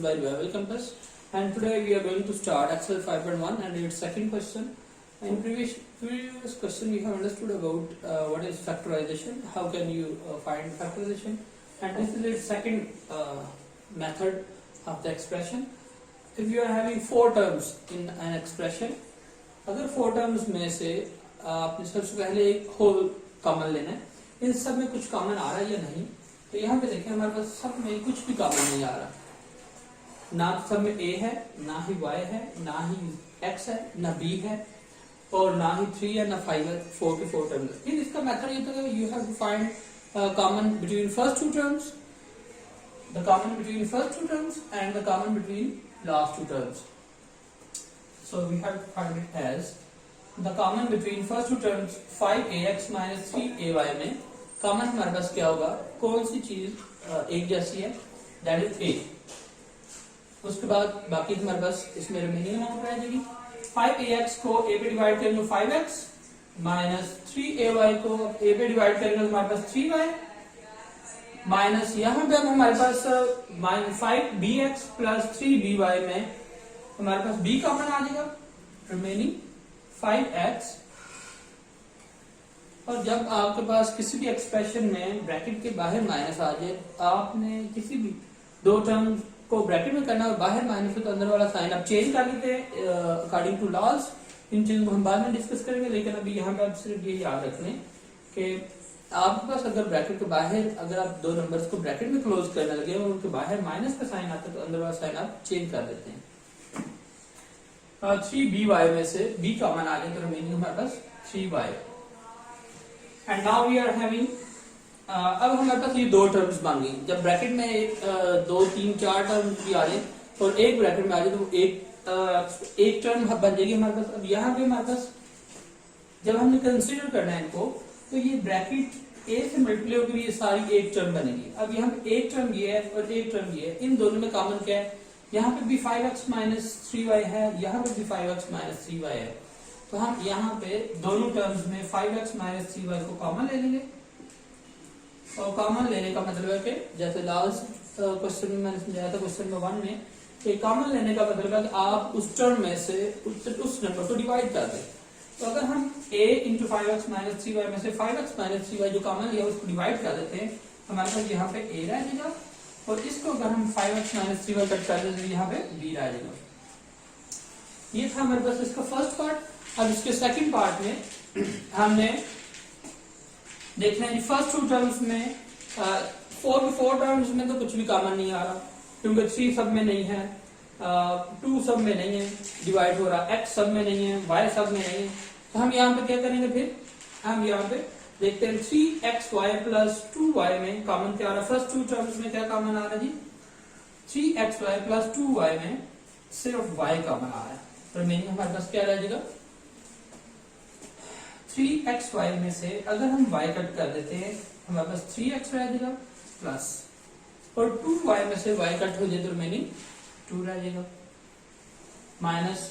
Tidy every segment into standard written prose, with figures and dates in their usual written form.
by Revival Campus, and today we are going to start Excel 5.1 and its second question. In previous question we have understood about what is factorization, how can you find factorization, and this is its second method of the expression. If you are having four terms in an expression, अगर four terms में से आपने सबसे पहले एक whole common लेना है, इन सब में कुछ कॉमन आ रहा है या नहीं, तो यहाँ पे देखें हमारे पास सब में कुछ भी कॉमन नहीं आ रहा, ना सब में a है, ना ही y है, ना ही x है, ना b है, और ना ही 3 है, ना 5 है, 4 के 4 टर्म्स। फिर इसका मेथड ये था कि you have to find common between first two terms, the common between first two terms and the common between last two terms. So we have to find it as the common between first two terms 5ax minus 3ay में common हमारे पास क्या होगा, कौन सी चीज एक जैसी है, दैट इज a। उसके बाद बाकी हमारे पास इसमें रिमेनिंग अमाउंट रह जाएगी। 5ax को a पे डिवाइड करेंगे 5x माइनस 3ay को a पे डिवाइड करेंगे तो हमारे पास 3y माइनस यहाँ पे अब हमारे पास माइनस 5bx प्लस 3by में हमारे पास b कॉमन आ जाएगा, रिमेनिंग 5x। और जब आपके पास किसी भी एक्सप्रेशन में ब्रैकेट के बाहर माइनस आ जाए, आपने किसी भी दो टर्म को ब्रैकेट में करना और बाहर माइनस हो तो अंदर वाला साइन आप चेंज कर लेते हैं अकॉर्डिंग टू लॉज। इन चीजों को हम बाद में डिस्कस करेंगे, लेकिन अभी यहाँ पे आप सिर्फ ये याद रख लें कि आपके पास अगर ब्रैकेट के बाहर अगर आप दो नंबर्स को ब्रैकेट में क्लोज करने लगे और उनके बाहर माइनस का साइन आता है तो अंदर वाला साइन आप चेंज कर देते हैं। 3by में से b कॉमन आ जाए तो रिमेनिंग हमारे पास 3y। And now we are having, अब हमारे पास ये दो टर्म्स बन गई। जब ब्रैकेट में एक, दो तीन चार टर्म्स भी आ जाए और एक ब्रैकेट में आ जाए तो एक टर्म बन जाएगी हमारे पास। अब यहाँ पे हमारे पास जब हमने कंसीडर करना है इनको, तो ये ब्रैकेट a से मल्टीप्लाई होकर ये सारी एक टर्म बनेगी। अब यहाँ पे एक टर्म ये है और एक टर्म ये है, इन दोनों में कॉमन क्या है, यहाँ पे भी 5x माइनस 3y है, यहाँ पे भी 5x माइनस 3y है, तो हम यहाँ पे दोनों टर्म्स में 5x माइनस 3y को कॉमन ले लेंगे। और कॉमन लेने का मतलब है कि जैसे लास्ट क्वेश्चन में मैंने समझाया था क्वेश्चन नंबर 1 में, कि कॉमन लेने का मतलब है कि आप उस टर्म में से उस नंबर को डिवाइड कर दें। तो अगर हम a into 5x minus 3y में से 5x माइनस 3y जो कॉमन लिया उसको डिवाइड कर देते हैं, हमारे पास यहाँ पे a रह जाएगा, और इसको अगर हम 5x माइनस 3y कट कर दें तो यहाँ पे b रह जाएगा। ये था हमारे पास इसका फर्स्ट पार्ट। अब इसके सेकंड पार्ट में हमने देखना है फर्स्ट टू टर्म्स में, 4 टर्म्स में तो कुछ भी कॉमन नहीं आ रहा, क्योंकि 3 सब में नहीं है, 2 सब में नहीं है डिवाइड हो रहा, x सब में नहीं है, y सब में नहीं है। तो हम यहाँ पे क्या करेंगे, फिर हम यहाँ पे देखते हैं 3xy प्लस 2y में कॉमन क्या आ रहा है। फर्स्ट टू टर्म्स में क्या कॉमन आ रहा है जी, 3xy प्लस 2y में सिर्फ y कॉमन आ रहा है, तो रिमेनिंग हमारे पास क्या रह जाएगा, 3xy में से अगर हम y कट कर देते हैं हमारे पास 3x रह जाएगा प्लस, और 2y में से y कट हो जाए तो रिमेनिंग 2 रह जाएगा, माइनस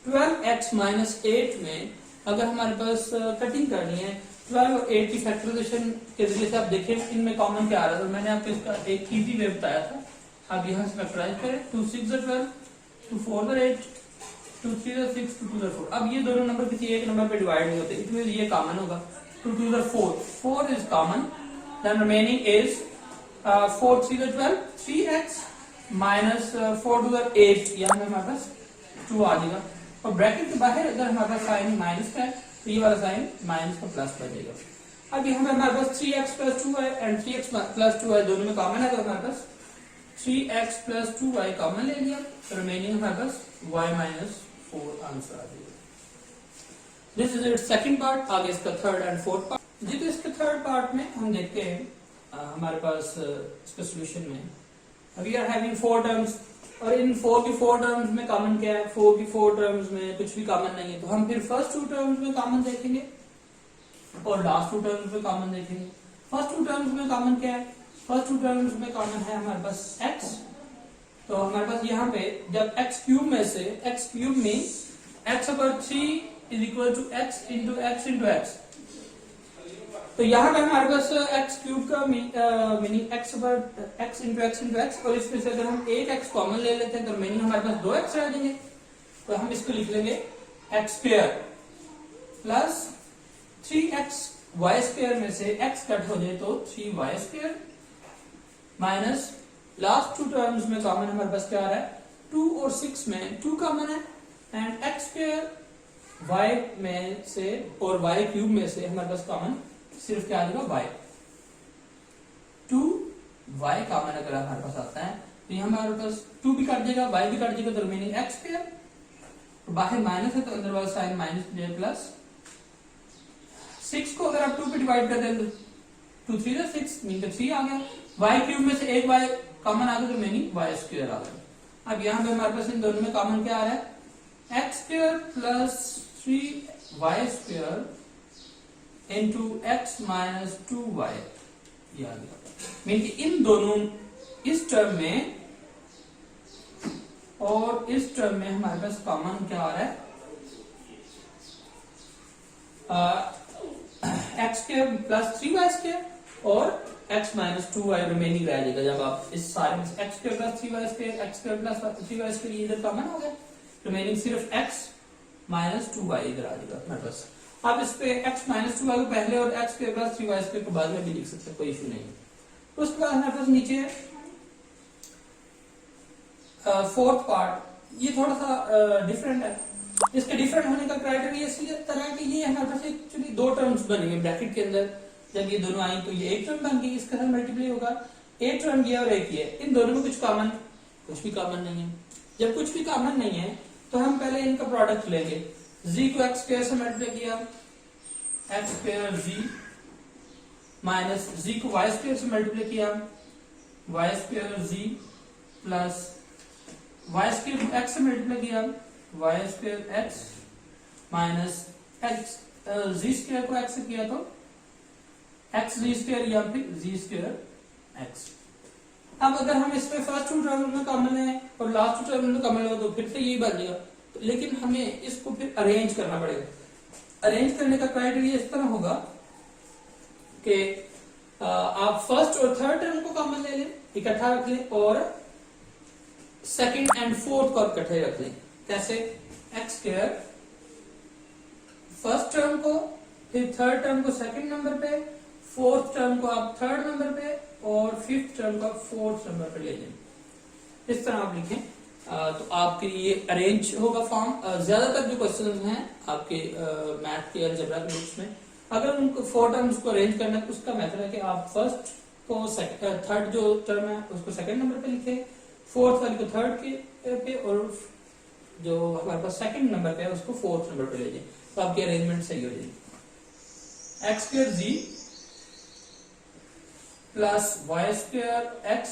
12x माइनस 8 में अगर हमारे पास कटिंग करनी है 12 और 8 की फैक्टराइजेशन के जरिए से आप देखें इनमें कॉमन क्या आ रहा था। मैंने आपको इसका एक इजी वे बताया था, आप यहाँ से फैक्टराइज करें, 2 6 12, 2 4 8, 2 3 6, 2 2 4। अब ये दोनों नंबर किसी एक नंबर पे डिवाइड नहीं होते, इसमें ये कॉमन होगा, 2 2 4, 4 is common, then remaining is 4 3 12, 3x minus 4 2 8, यहाँ पे हमारे पास 2 आ जाएगा। और ब्रैकेट के बाहर अगर हमारे पास साइन माइनस का है तो ये वाला साइन माइनस का प्लस बन जाएगा। अब यहाँ पे हमारे पास 3x plus 2y and 3x plus 2y दोनों में कॉमन है, तो हमारे पास 3x प्लस 2y कॉमन ले लिया, तो रिमेनिंग हमारे पास y माइनस 4 आंसर आ जाएगा। This is it's second part. आगे इसका थर्ड एंड फोर्थ पार्ट जी। तो इसके थर्ड पार्ट में हम देखते हैं हमारे पास इसका सोल्यूशन में वी आर हैविंग 4 टर्म्स, और इन 4 की 4 टर्म्स में कॉमन क्या है, 4 की 4 टर्म्स में कुछ भी कॉमन नहीं है, तो हम फिर फर्स्ट 2 टर्म्स में कॉमन देखेंगे और लास्ट 2 टर्म्स में कॉमन देखेंगे। फर्स्ट 2 टर्म्स में कॉमन क्या है, फर्स्ट 2 टर्म्स में कॉमन है हमारे पास x, तो हमारे पास यहाँ पे जब x क्यूब में से x क्यूब में x upper 3 is equal to x into x into x, तो यहाँ पे हमारे पास एक्स क्यूब का मीनिंग एक्स पर x into x into x, और इसमें से अगर हम एक एक्स कॉमन ले लेते हैं तो मीनिंग हमारे पास 2x रह जाएंगे। तो हम इसको लिख लेंगे x square plus 3x y square में से x कट हो जाए तो 3y square minus last two terms में कॉमन हमारे पास क्या आ रहा है 2 और 6 में 2 कॉमन है, एंड एक्स स्क्वायर y में से और y क्यूब में से हमारे पास कॉमन सिर्फ क्या आ जाएगा y, 2y कॉमन अगर हमारे पास आता है तो यहाँ हमारे पास 2 भी कट जाएगा y भी कट जाएगा, तो रिमेनिंग एक्स स्क्वायर, बाहर माइनस है तो अंदर वाला साइन माइनस j प्लस 6 को अगर आप 2 पे डिवाइड कर दें तो 2 3 6 मीन 3 आ गया, y क्यूब में से एक y कॉमन आ गया तो रिमेनिंग y स्क्वायर आ गया। अब यहाँ पे हमारे पास इन दोनों में कॉमन क्या आ रहा है x square plus 3y square into x minus 2y, ये आ गया। मीन कि इन दोनों इस टर्म में और इस टर्म में हमारे पास कॉमन क्या आ रहा है x square plus 3y square और x माइनस 2y रिमेनिंग रह जाएगा। जब आप इस सारे में x square plus 3y square x square plus 3y square ये इधर कॉमन हो गया, रिमेनिंग सिर्फ x माइनस 2y इधर आ जाएगा हमारे पास। आप इस पे x माइनस 2y को पहले और x square plus 3y square को बाद में भी लिख सकते हैं, कोई इशू नहीं है। उसके बाद हमारे पास नीचे फोर्थ पार्ट, ये थोड़ा सा डिफरेंट है। इसके डिफरेंट होने का क्राइटेरिया इसी तरह है कि ये हमारे पास एक्चुअली 2 टर्म्स बनेंगे ब्रैकेट के अंदर, जब ये दोनों आई तो ये एक टर्म बन गई, इसके साथ मल्टीप्लाई होगा, एक टर्म ये और एक ये, इन दोनों में कुछ भी कॉमन नहीं है। जब कुछ भी कॉमन नहीं है तो हम पहले इनका प्रोडक्ट लेंगे, z को x स्क्वायर से मल्टीप्लाई किया x square z minus z को y स्क्वायर से मल्टीप्लाई किया y square z plus y square को x से मल्टीप्लाई किया y square x minus x z square को x से किया तो x z स्क्वायर या फिर z स्क्वायर x। अब अगर हम इसमें फर्स्ट टू टर्म में कॉमन है और लास्ट टू टर्म में कॉमन हो तो फिर से यही बन जाएगा, लेकिन हमें इसको फिर अरेंज करना पड़ेगा। अरेंज करने का क्राइटेरिया इस तरह होगा कि आप फर्स्ट और थर्ड टर्म को कॉमन ले लें, इकट्ठा रख लें, और सेकंड एंड फोर्थ को इकट्ठे रख लें। कैसे? एक्स स्क्वायर फर्स्ट टर्म को, फिर थर्ड टर्म को सेकंड नंबर पे, फोर्थ टर्म को आप थर्ड नंबर पे, और फिफ्थ टर्म को फोर्थ नंबर पे ले लें। इस तरह आप लिखें तो आपके लिए अरेंज होगा फॉर्म। ज्यादातर जो क्वेश्चन हैं आपके मैथ के अलजेब्रा के बुक्स में, अगर उनको 4 टर्म्स को अरेंज करना है तो उसका मेथड है कि आप फर्स्ट को थर्ड जो टर्म है उसको सेकंड नंबर पे लिखें, फोर्थ वाली को थर्ड के पे, और जो हमारे पास सेकंड नंबर पे है उसको फोर्थ नंबर पे ले जाए, तो आपकी अरेंजमेंट सही हो जाएगी। X square z plus y square x,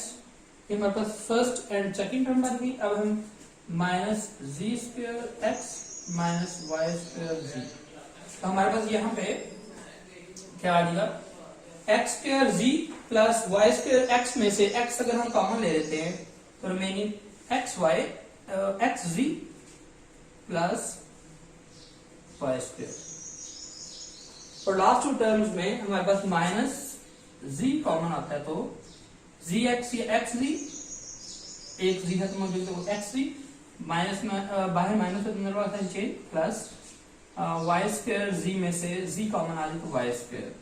ये हमारे पास फर्स्ट एंड सेकंड टर्म बन गई। अब हम minus z square x minus y square z, तो हमारे पास यहाँ पे क्या आ जाएगा x square z plus y square x में से एक्स अगर हम कॉमन ले लेते हैं तो remaining x Y x z plus y square, और लास्ट टू टर्म्स में हमारे पास माइनस जी कॉमन आता है तो जी एक्स या एक्स जी, एक जी खत्म हो गई तो एक्स जी, माइनस में बाहर माइनस अंदर वाला sign change, plus y square z में से जी कॉमन आ जाए तो वाई स्क्वायर।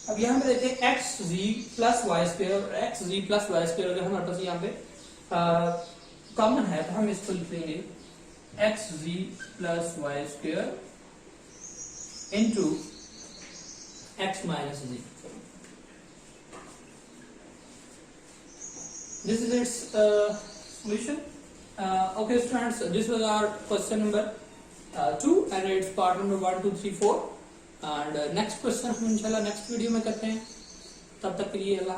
अब यहाँ पे देखते हैं x z plus y square और x z plus y square अगर हमारे पास यहाँ पे कॉमन है तो हम इसको लिख लेंगे x z plus y square into x minus z. This is its solution. Okay students, this was our question number 2 and it's part number 1, 2, 3, 4 and next question हम इंशाल्लाह next वीडियो में करते हैं। तब तक के लिए अल्लाह।